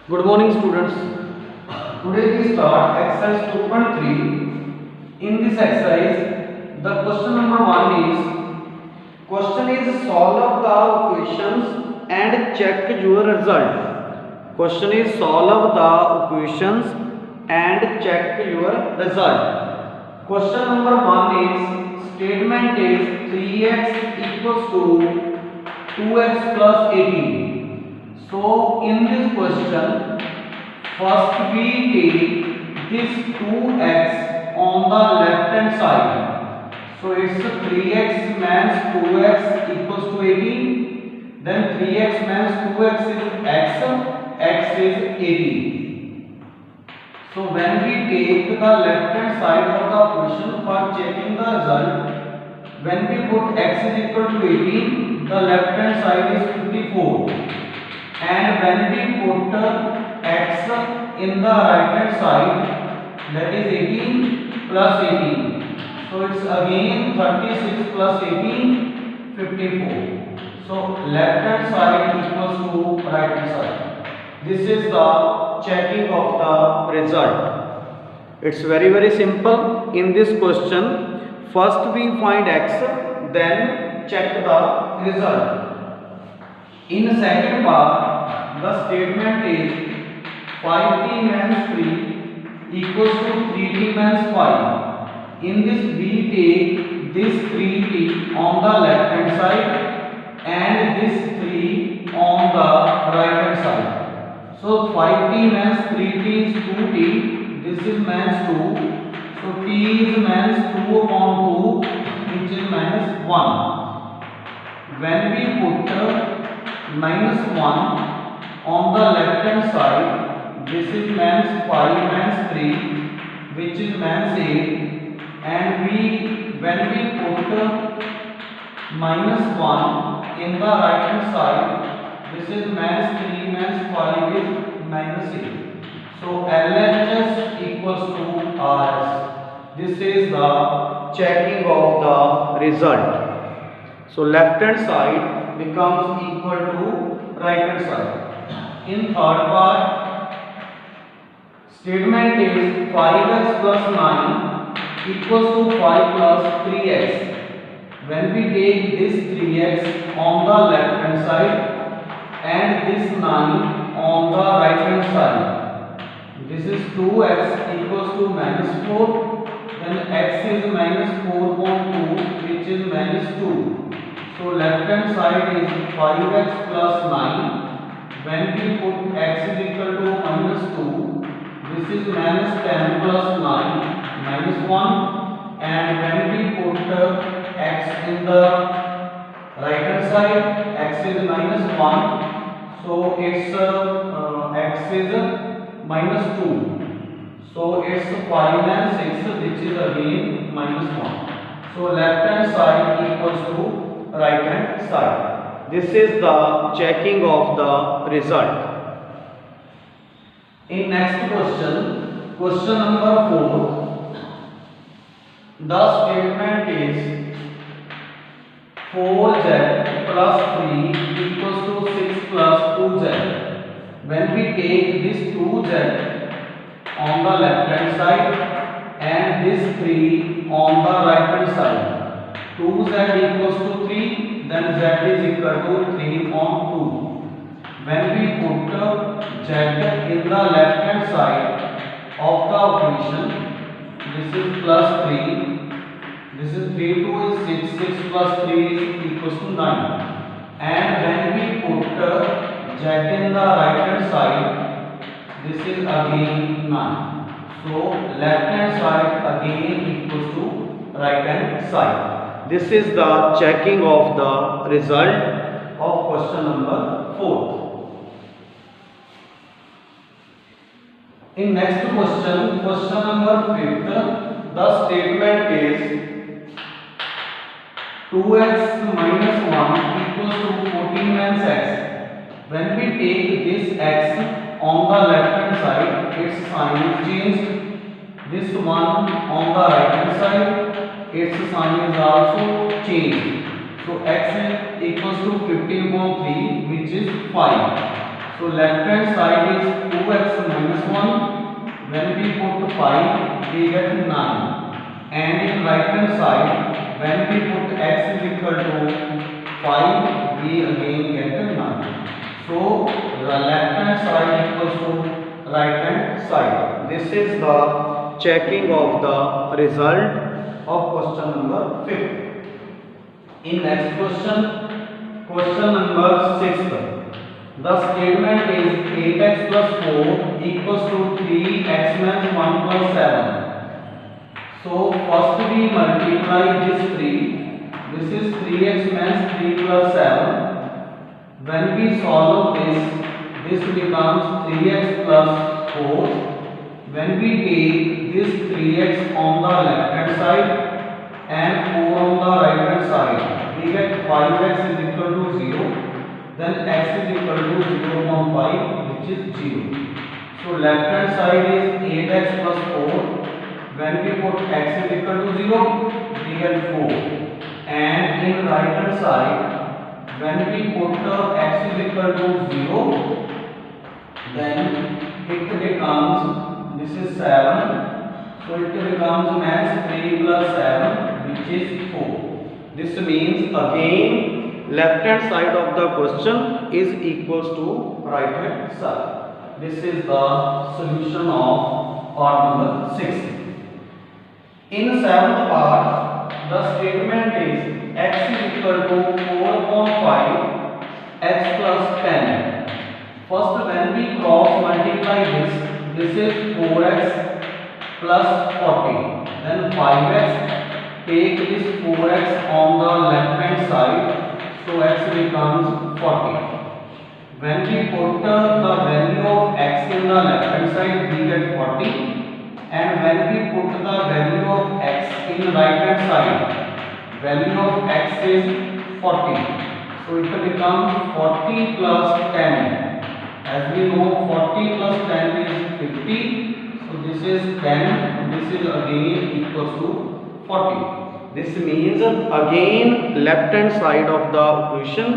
Good morning, students. Today we start exercise 2.3. In this exercise, the question number 1 is solve the equations and check your result. Question is solve the equations and check your result. Question number 1 is statement is 3x equals to 2x plus 18. So in this question, first we take this 2x on the left hand side. So it's 3x means 2x equals to 18. Then 3x means 2x is x is 18. So when we take the left hand side of the equation for checking the result, when we put x is equal to 18, the left hand side is 54. And when we put x in the right hand side, that is 18 plus 18. So it's again 36 plus 18, 54. So left hand side equals to right hand side. This is the checking of the result. It's very simple. In this question, first we find x, then check the result. In the second part, the statement is 5t minus 3 equals to 3t minus 5. In this we take this 3t on the left hand side and this 3 on the right hand side. So 5t minus 3t is 2t. This is minus 2. So t is minus 2 upon 2, which is minus 1. When we put minus 1 on the left hand side, this is minus 5 minus 3, which is minus 8, and when we put minus 1 in the right hand side, this is minus 3 minus 5 is minus 8. So LHS equals to RS. This is the checking of the result. So left hand side becomes equal to right hand side. In third part, statement is 5x plus 9 equals to 5 plus 3x. When we take this 3x on the left hand side and this 9 on the right hand side, this is 2x equals to minus 4, then x is minus 4.2, which is minus 2. So left hand side is 5x plus 9. When we put x is equal to minus 2, this is minus 10 plus 9, minus 1. And when we put x in the right hand side, x is minus 1. So it's x is minus 2. So it's 5 and 6, which is again minus 1. So left hand side equals to right hand side. This is the checking of the result. In next question, question number 4, the statement is 4z plus 3 equals to 6 plus 2z. When we take this 2z on the left hand side and this 3 on the right hand side, 2z equals to 3, then z is equal to 3 on 2. When we put z in the left hand side of the equation, this is plus 3, this is 3, 2 is 6, 6 plus 3 is equals to 9. And when we put z in the right hand side, this is again 9. So left hand side again equals to right hand side. This is the checking of the result of question number 4. In next question, question number 5, the statement is 2x minus 1 equals to 14 minus x. When we take this x on the left hand side, its sign is changed. This one on the right hand side, its sign is also changed. So x is equals to 15.3, which is 5. So left hand side is when we put 5 we get 9, and in right hand side when we put x is equal to 5 we again get 9. So the left hand side equals to right hand side. This is the checking of the result of question number 5. In next question, question number 6, the statement is 8x plus 4 equals to 3x minus 1 plus 7. So first we multiply this 3. This is 3x minus 3 plus 7. When we solve this, this becomes 3x plus 4. When we take this 3x on the left hand side and 4 on the right hand side, we get 5x is equal to 0. Then x is equal to 0.5, which is 0. So left hand side is 8x plus 4. When we put x is equal to 0, we get 4. And in right hand side, when we put x is equal to 0, then it becomes, this is 7. So it becomes max 3 plus 7, which is 4. This means again left hand side of the question is equals to right hand side. This is the solution of part number 6. In 7th part, the statement is x is equal to 4.5 x plus 10. First when we cross multiply this is 4x plus 40. Then 5x, take this 4x on the left hand side. So x becomes 40. When we put the value of x in the left hand side, we get 40. And when we put the value of x in right hand side, value of x is 40. So it becomes 40 plus 10. As we know, 40 plus 10 is 50. So this is 10. This is again equals to 40. This means again left hand side of the equation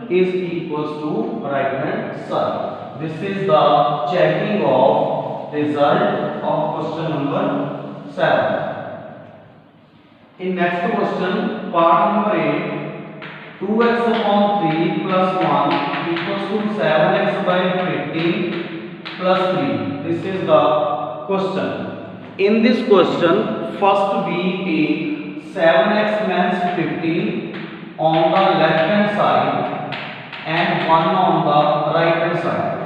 is equals to right hand side. This is the checking of result of question number 7. In next question, part number 8, 2x upon 3 plus 1 equals to 7x by 15 plus 3. This is the question. In this question, first we take 7x minus 15 on the left hand side and 1 on the right hand side.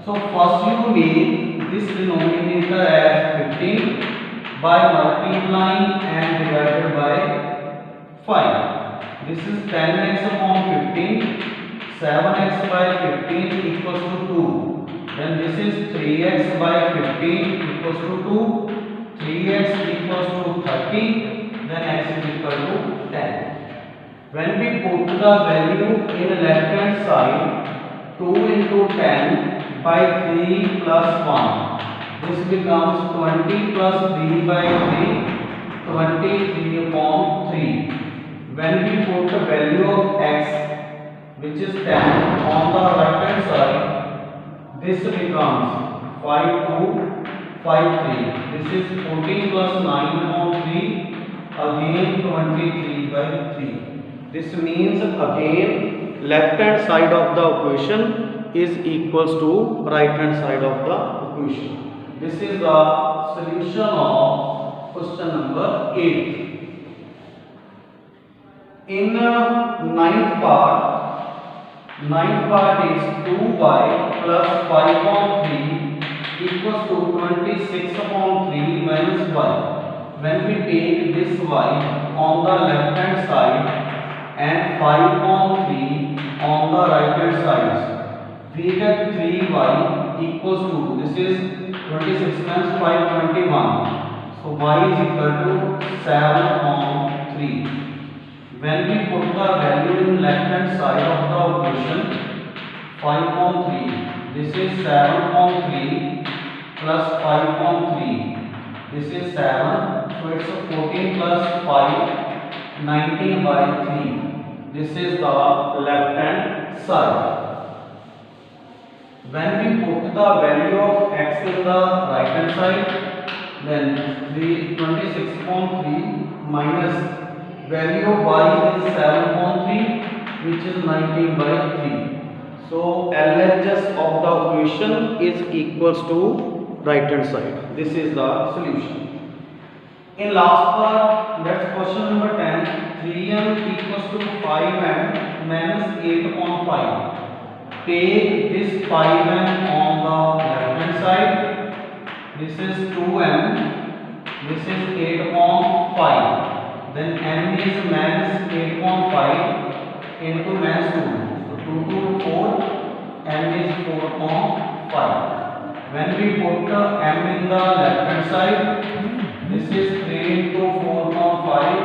So first you make this denominator as 15 by multiplying and divided by 5. This is 10x upon 15. 7x by 15 equals to 2. Then this is 3x by 15 equals to 2. 3x equals to 30. Then x is equal to 10. When we put the value in left hand side, 2 into 10 by 3 plus 1. This becomes 20 plus 3 by 3, 23 upon 3. When we put the value of x, which is 10, on the right hand side, this becomes 5 2, 5 3. This is 14 plus 9 upon 3. Again 23 by 3. This means again left hand side of the equation is equals to right hand side of the equation. This is the solution of question number 8. In ninth part is 2y plus 5 upon 3 equals to 26 upon 3 minus y. When we take this y on the left hand side and 5 upon 3 on the right hand side, we get 3y equals to, this is 26 minus 5, 21. So y is equal to 7 upon 3. When we put the value in left hand side of the equation, 5 upon 3, this is 7 upon 3 plus 5 upon 3. This is 7, so it's a 14 plus 5, 19 by 3. This is the left hand side. when we put the value of x in the right hand side, then 26.3 minus value of y is 7.3, which is 19/3. So LHS of the equation is equals to right hand side. This is the solution. In last part, that's question number 10. 3m equals to 5m minus 8/5. Take this 5m on the left hand side. This is 2m. This is 8/5. Then m is minus 8/5 into minus 2. So 2 to 4. M is 4/5. When we put m in the left hand side, this is 3 into 4/5,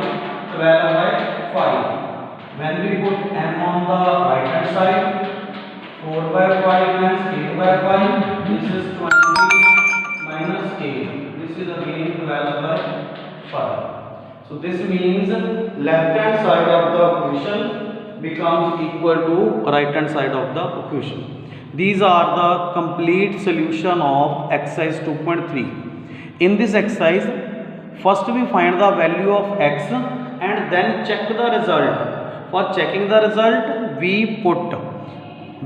12/5. When we put m on the right hand side, 4/5 minus 8/5, this is 20 minus 8. This is again 12/5. So this means left hand side of the equation becomes equal to right hand side of the equation. These are the complete solution of exercise 2.3. In this exercise, first we find the value of x and then check the result. For checking the result, we put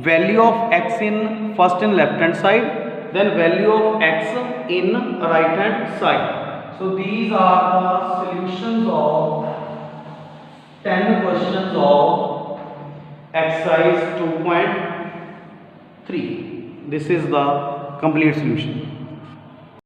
value of x in first in left hand side, then value of x in right hand side. So these are the solutions of 10 questions of exercise 2.3. This is the complete solution.